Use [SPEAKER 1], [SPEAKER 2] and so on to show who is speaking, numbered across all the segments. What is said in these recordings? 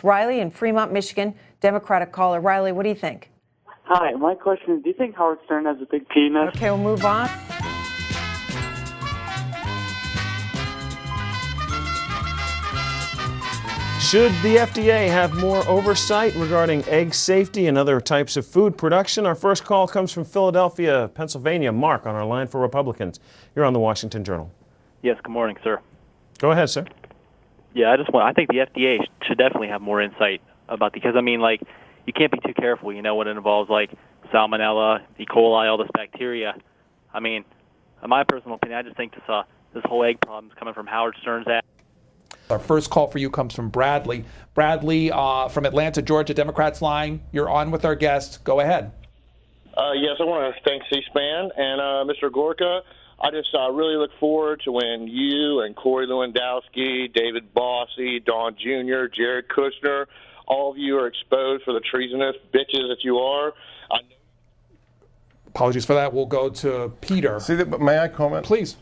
[SPEAKER 1] Riley in Fremont, Michigan, Democratic caller. Riley, what do you think?
[SPEAKER 2] Hi, my question is, do you think Howard Stern has a big penis?
[SPEAKER 1] Okay, we'll move on.
[SPEAKER 3] Should the FDA have more oversight regarding egg safety and other types of food production? Our first call comes from Philadelphia, Pennsylvania. Mark on our line for Republicans. You're on the Washington Journal.
[SPEAKER 4] Yes, good morning, sir.
[SPEAKER 3] Go ahead, sir.
[SPEAKER 4] Yeah, I think the FDA should definitely have more insight about because you can't be too careful, when it involves like salmonella, E. coli, all this bacteria. In my personal opinion, I just think this whole egg problem is coming from Howard Stern's ass.
[SPEAKER 5] Our first call for you comes from Bradley. Bradley from Atlanta, Georgia, Democrats line. You're on with our guest. Go ahead.
[SPEAKER 6] Yes, I want to thank Cspan and Mr. Gorka. I just really look forward to when you and Corey Lewandowski, David Bossie, Don Jr., Jared Kushner, all of you are exposed for the treasonous bitches that you are.
[SPEAKER 5] Apologies for that. We'll go to Peter.
[SPEAKER 7] May I comment?
[SPEAKER 5] Please.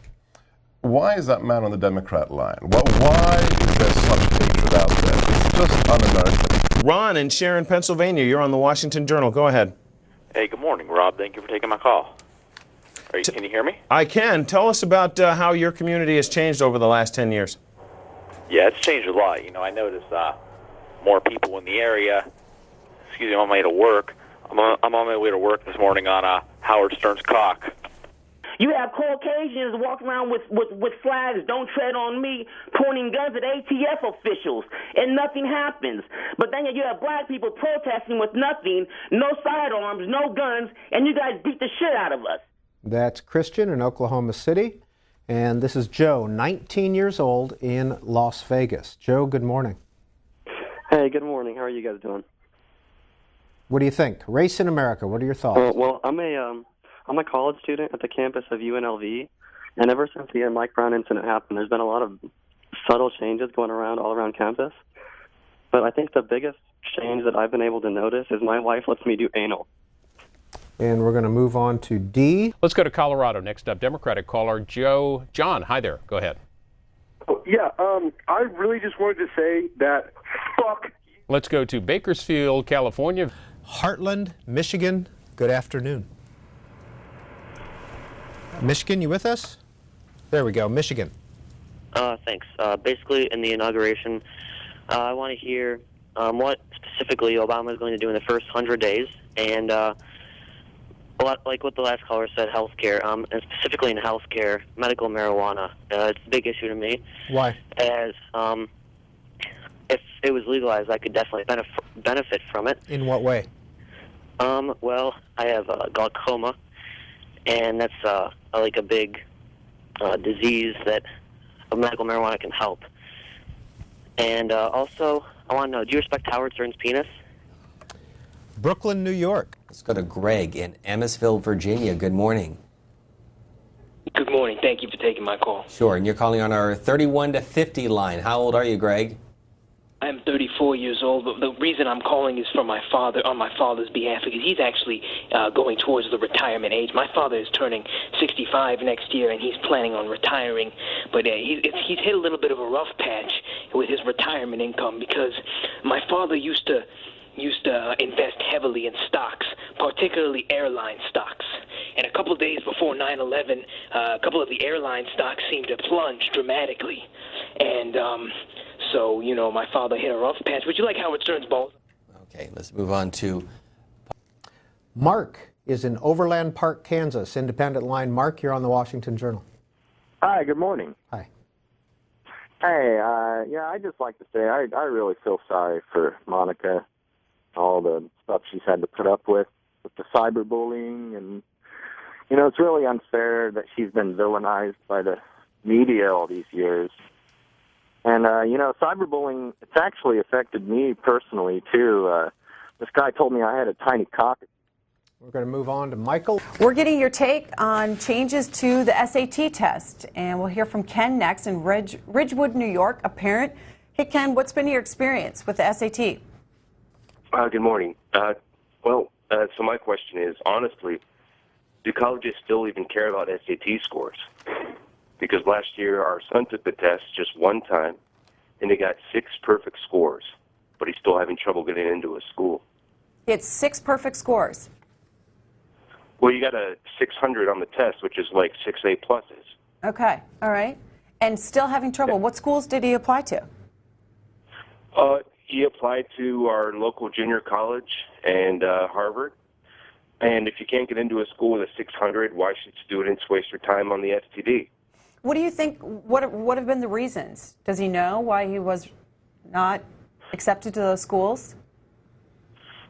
[SPEAKER 7] Why is that man on the Democrat line? Why is there such hatred out there? It's just un-American.
[SPEAKER 3] Ron in Sharon, Pennsylvania. You're on the Washington Journal. Go ahead.
[SPEAKER 8] Hey, good morning, Rob. Thank you for taking my call. Can you hear me?
[SPEAKER 3] I can. Tell us about how your community has changed over the last 10 years.
[SPEAKER 8] Yeah, it's changed a lot. I noticed more people in the area. Excuse me, I'm on my way to work. I'm on my way to work this morning on Howard Stern's cock.
[SPEAKER 9] You have Caucasians walking around with flags, "Don't tread on me," pointing guns at ATF officials, and nothing happens. But then you have black people protesting with nothing, no sidearms, no guns, and you guys beat the shit out of us.
[SPEAKER 10] That's Christian in Oklahoma City, and this is Joe, 19 years old, in Las Vegas. Joe, good morning.
[SPEAKER 11] Hey, good morning. How are you guys doing?
[SPEAKER 10] What do you think? Race in America, what are your thoughts?
[SPEAKER 11] Well, I'm a college student at the campus of UNLV, and ever since the Mike Brown incident happened, there's been a lot of subtle changes going around all around campus. But I think the biggest change that I've been able to notice is my wife lets me do anal.
[SPEAKER 10] And we're going to move on to D.
[SPEAKER 12] Let's go to Colorado. Next up, Democratic caller John. Hi there. Go ahead.
[SPEAKER 13] Yeah, I really just wanted to say that fuck.
[SPEAKER 12] Let's go to Bakersfield, California.
[SPEAKER 10] Heartland, Michigan. Good afternoon. Michigan, you with us? There we go, Michigan.
[SPEAKER 14] Thanks. Basically, in the inauguration, I want to hear what specifically Obama is going to do in the first 100 days, and a lot like what the last caller said, healthcare, and specifically in healthcare, medical marijuana. It's a big issue to me.
[SPEAKER 10] Why?
[SPEAKER 14] As if it was legalized, I could definitely benefit from it.
[SPEAKER 10] In what way?
[SPEAKER 14] Well, I have glaucoma, and that's like a big disease that medical marijuana can help. And also, I want to know, do you respect Howard Stern's penis?
[SPEAKER 10] Brooklyn, New York.
[SPEAKER 15] Let's go to Greg in Amosville, Virginia. Good morning.
[SPEAKER 16] Good morning. Thank you for taking my call.
[SPEAKER 15] Sure, and you're calling on our 31 to 50 line. How old are you, Greg?
[SPEAKER 16] I'm 34 years old, but the reason I'm calling is for my father, on my father's behalf, because he's actually going towards the retirement age. My father is turning 65 next year, and he's planning on retiring, but he's hit a little bit of a rough patch with his retirement income because my father used to invest heavily in stocks, particularly airline stocks. And a couple of days before 9/11, a couple of the airline stocks seemed to plunge dramatically. And so, my father hit a rough patch. Would you like Howard Stern's balls?
[SPEAKER 15] Okay, let's move on to...
[SPEAKER 10] Mark is in Overland Park, Kansas. Independent line. Mark, you're on the Washington Journal.
[SPEAKER 17] Hi, good morning.
[SPEAKER 10] Hi.
[SPEAKER 17] Hey, I'd just like to say I really feel sorry for Monica, all the stuff she's had to put up with the cyberbullying, and it's really unfair that she's been villainized by the media all these years. And cyberbullying, it's actually affected me personally too. This guy told me I had a tiny cock.
[SPEAKER 10] We're going to move on to Michael.
[SPEAKER 1] We're getting your take on changes to the SAT test, and we'll hear from Ken next in Ridgewood, New York, a parent. Hey, Ken, what's been your experience with the SAT?
[SPEAKER 18] Good morning. So my question is, honestly, do colleges still even care about SAT scores? Because last year our son took the test just one time, and he got 6 perfect scores. but he's still having trouble getting into a school.
[SPEAKER 1] He had 6 perfect scores.
[SPEAKER 18] Well, you got a 600 on the test, which is like 6 A pluses.
[SPEAKER 1] Okay, all right. And still having trouble. What schools did he apply to?
[SPEAKER 18] He applied to our local junior college and Harvard. And if you can't get into a school with a 600, why should students waste their time on the STD?
[SPEAKER 1] What do you think, what have been the reasons? Does he know why he was not accepted to those schools?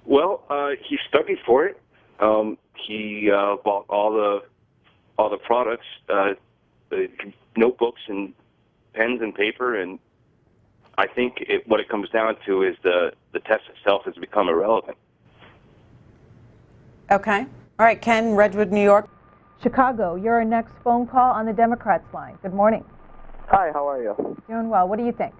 [SPEAKER 18] Well, he studied for it. He bought all the products, the notebooks and pens and paper, and I think what it comes down to is the test itself has become irrelevant.
[SPEAKER 1] Okay. All right, Ken, Redwood, New York. Chicago, you're our next phone call on the Democrats line. Good morning.
[SPEAKER 19] Hi, how are you?
[SPEAKER 1] Doing well. What do you think?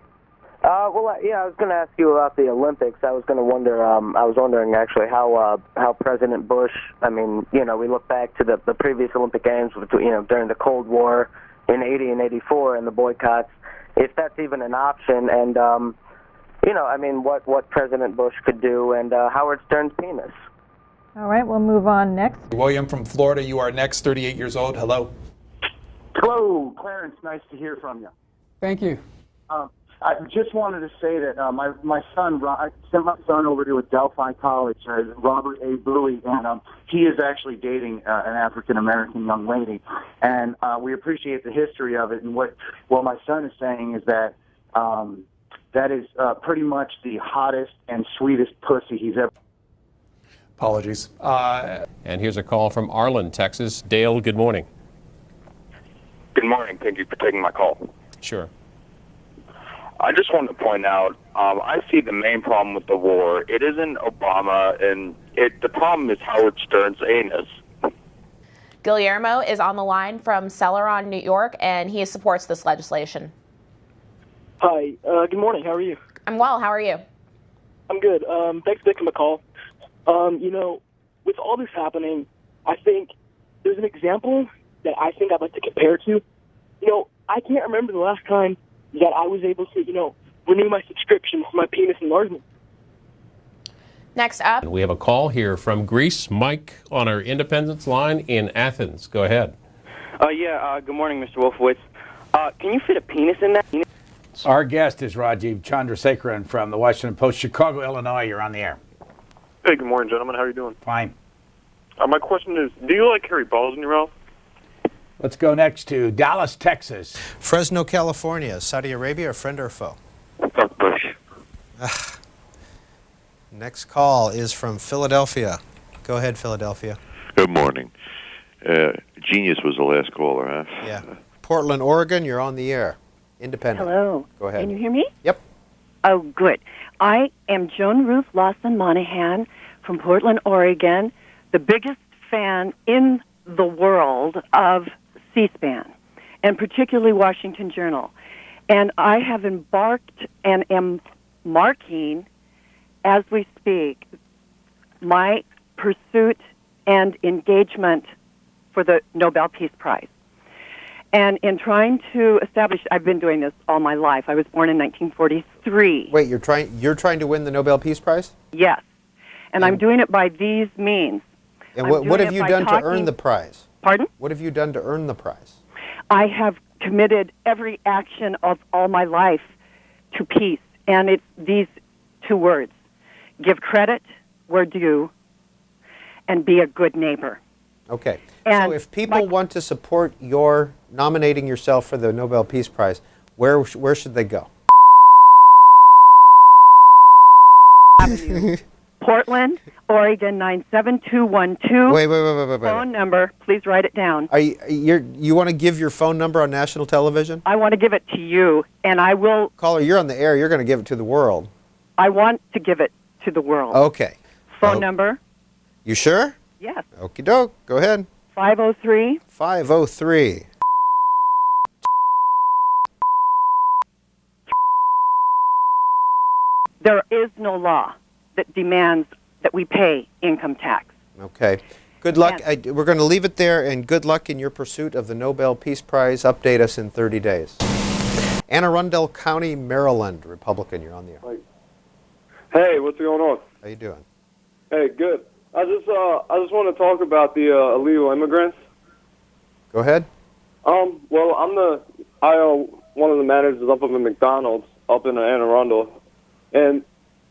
[SPEAKER 19] I was going to ask you about the Olympics. I was wondering actually how President Bush, I mean, you know, we look back to the previous Olympic Games, you know, during the Cold War in 80 and 84 and the boycotts, if that's even an option, and, you know, I mean, what President Bush could do, and Howard Stern's penis.
[SPEAKER 1] All right, we'll move on next.
[SPEAKER 5] William from Florida, you are next, 38 years old. Hello.
[SPEAKER 20] Hello, Clarence. Nice to hear from you.
[SPEAKER 21] Thank you.
[SPEAKER 20] I just wanted to say that my son, I sent my son over to Delphi College, Robert A. Bowie, and he is actually dating an African-American young lady. And we appreciate the history of it. And what my son is saying is that that is pretty much the hottest and sweetest pussy he's ever.
[SPEAKER 5] Apologies.
[SPEAKER 12] And here's a call from Arlen, Texas. Dale, good morning.
[SPEAKER 22] Good morning. Thank you for taking my call.
[SPEAKER 12] Sure.
[SPEAKER 22] I just wanted to point out, I see the main problem with the war. It isn't Obama, and the problem is Howard Stern's anus.
[SPEAKER 23] Guillermo is on the line from Celeron, New York, and he supports this legislation.
[SPEAKER 24] Hi. Good morning. How are you?
[SPEAKER 23] I'm well. How are you?
[SPEAKER 24] I'm good. Thanks for taking my call. You know, with all this happening, I think there's an example that I think I'd like to compare to. You know, I can't remember the last time that I was able to, you know, renew my subscription for my penis enlargement.
[SPEAKER 23] Next up.
[SPEAKER 12] We have a call here from Greece. Mike on our Independence line in Athens. Go ahead.
[SPEAKER 25] Good morning, Mr. Wolfowitz. Can you fit a penis in that?
[SPEAKER 26] Our guest is Rajiv Chandrasekaran from the Washington Post, Chicago, Illinois. You're on the air.
[SPEAKER 27] Hey, good morning, gentlemen. How are you doing?
[SPEAKER 26] Fine.
[SPEAKER 27] My question is, do you like hairy balls in your mouth?
[SPEAKER 26] Let's go next to Dallas, Texas.
[SPEAKER 10] Fresno, California. Saudi Arabia, a friend or a foe?
[SPEAKER 27] Bush.
[SPEAKER 10] Next call is from Philadelphia. Go ahead, Philadelphia.
[SPEAKER 28] Good morning. Genius was the last caller, huh?
[SPEAKER 10] Yeah. Portland, Oregon, you're on the air. Independent.
[SPEAKER 29] Hello.
[SPEAKER 10] Go ahead.
[SPEAKER 29] Can you hear me?
[SPEAKER 10] Yep.
[SPEAKER 29] Oh, good. I am Joan Ruth Lawson Monahan from Portland, Oregon, the biggest fan in the world of C-SPAN, and particularly Washington Journal. And I have embarked and am marking, as we speak, my pursuit and engagement for the Nobel Peace Prize. And in trying to establish, I've been doing this all my life. I was born in 1943.
[SPEAKER 10] Wait, you're trying to win the Nobel Peace Prize?
[SPEAKER 29] Yes. And I'm doing it by these means.
[SPEAKER 10] And what have you done to earn the prize?
[SPEAKER 29] Pardon?
[SPEAKER 10] What have you done to earn the prize?
[SPEAKER 29] I have committed every action of all my life to peace. And it's these two words: give credit where due and be a good neighbor.
[SPEAKER 10] Okay.
[SPEAKER 29] And
[SPEAKER 10] so if people want to support your nominating yourself for the Nobel Peace Prize, where should they go?
[SPEAKER 29] Portland, Oregon 97212.
[SPEAKER 10] Wait.
[SPEAKER 29] Phone number, please write it down.
[SPEAKER 10] You want to give your phone number on national television?
[SPEAKER 29] I want to give it to you, and I will.
[SPEAKER 10] Caller, you're on the air. You're going to give it to the world.
[SPEAKER 29] I want to give it to the world.
[SPEAKER 10] Okay.
[SPEAKER 29] Phone number?
[SPEAKER 10] You sure?
[SPEAKER 29] Yes.
[SPEAKER 10] Okie doke. Go ahead.
[SPEAKER 29] 503.
[SPEAKER 10] 503.
[SPEAKER 29] There is no law that demands that we pay income tax.
[SPEAKER 10] Okay. Good luck. We're going to leave it there, and good luck in your pursuit of the Nobel Peace Prize. Update us in 30 days. Anne Arundel County, Maryland, Republican. You're on the air.
[SPEAKER 2] Hey, what's going on?
[SPEAKER 10] How you doing?
[SPEAKER 2] Hey, good. I just want to talk about the illegal immigrants.
[SPEAKER 10] Go ahead.
[SPEAKER 2] Well, I one of the managers up at McDonald's up in Anne Arundel, and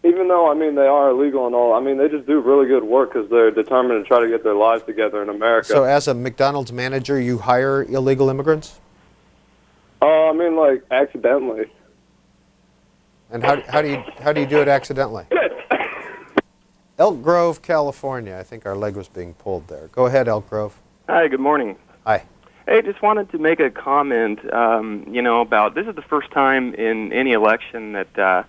[SPEAKER 2] even though they are illegal and all, they just do really good work because they're determined to try to get their lives together in America.
[SPEAKER 10] So, as a McDonald's manager, you hire illegal immigrants?
[SPEAKER 2] Like accidentally.
[SPEAKER 10] And how do you do it accidentally? Elk Grove, California. I think our leg was being pulled there. Go ahead, Elk Grove.
[SPEAKER 3] Hi, good morning.
[SPEAKER 10] Hi.
[SPEAKER 3] Hey, just wanted to make a comment, about this is the first time in any election that,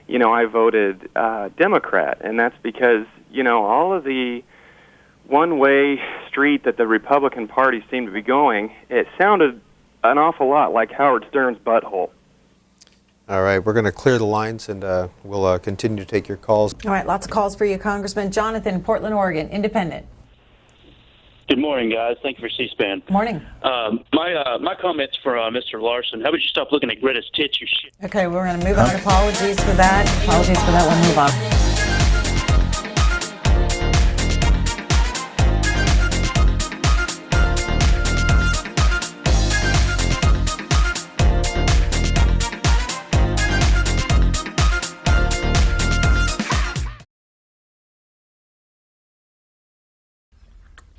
[SPEAKER 3] I voted Democrat, and that's because, all of the one-way street that the Republican Party seemed to be going, it sounded an awful lot like Howard Stern's butthole.
[SPEAKER 10] All right, we're going to clear the lines, and we'll continue to take your calls.
[SPEAKER 1] All right, lots of calls for you, Congressman. Jonathan in Portland, Oregon, independent.
[SPEAKER 4] Good morning, guys. Thank you for C-SPAN.
[SPEAKER 1] Morning.
[SPEAKER 4] My comments for Mr. Larson. How about you stop looking at Greta's tits, you shit?
[SPEAKER 1] Okay, we're going to move on. Apologies for that. We'll move on.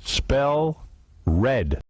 [SPEAKER 6] Spell red.